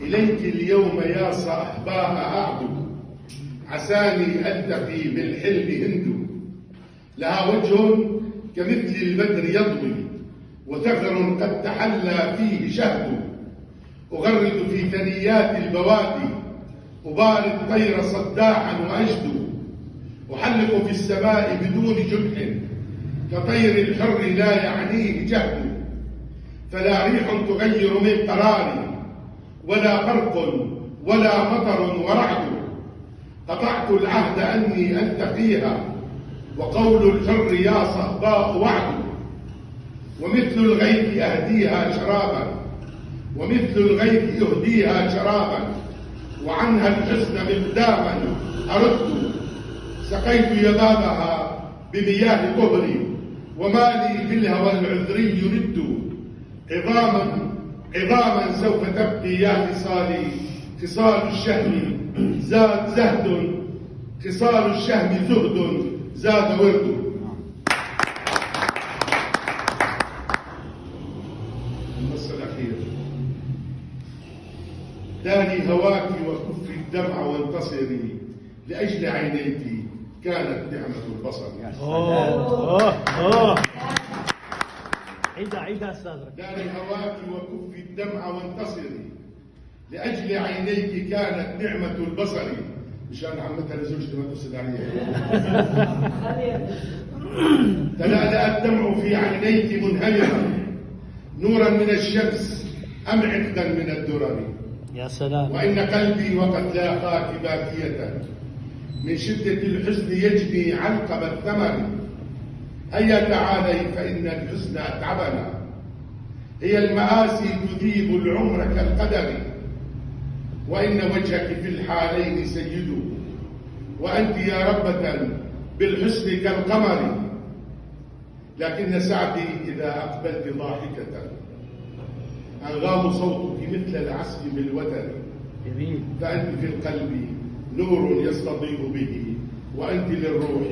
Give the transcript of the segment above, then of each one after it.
إليك اليوم يا صاحباء أعدو، عساني ألتقي بالحلم هند. لها وجه كمثل البدر يضوي، وثغر قد تحلى فيه شهد. أغرد في ثنيات البوادي، أبارد طير صداحا وأجد. أحلق في السماء بدون جنح، كطير الحر لا يعنيه جهد. فلا ريح تغير من قراري، ولا برق ولا مطر ورعد. قطعت العهد أني ألتقيها، وقول الحر يا صهباء وعد. ومثل الغيث أهديها شرابا، ومثل الغيث أهديها شرابا. وعنها الحسن مقداما أرد، سقيت يبابها بمياه طهري. وما لي في الهوى العذري يرد. عظاما سوف تبقي يا خصالي، خصال الشهم زاد زهد. خصال الشهم زهد زاد ورد. النص الأخير: داني هواك وكفي الدمع وانتصري، لأجل عينيك كانت نعمة البصر. عيدها أستاذ. داني هواك وكفي الدمع وانتصري، لأجل عينيك كانت نعمة البصر. مشان عمتها لزوجتي ما تفسد عليها. تلألأ الدمع في عينيك منهمرا، نورا من الشمس أم عقدا من الدرر. يا سلام. وإن قلبي وقد لاقاك باكية، من شدة الحزن يجني علقم الثمر. هيا تعالي فإن الحزن أتعبنا، هي المآسي تذيب العمر كالقدر. وإن وجهك في الحالين سيد، وأنت يا ربة بالحسن كالقمر. لكن سعدي إذا أقبلت ضاحكة، أنغام صوتك مثل العسل بالوتر. فأنت في القلب نور يستضيء به، وأنت للروح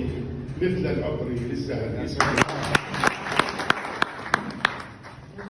مثل العطر للسهر.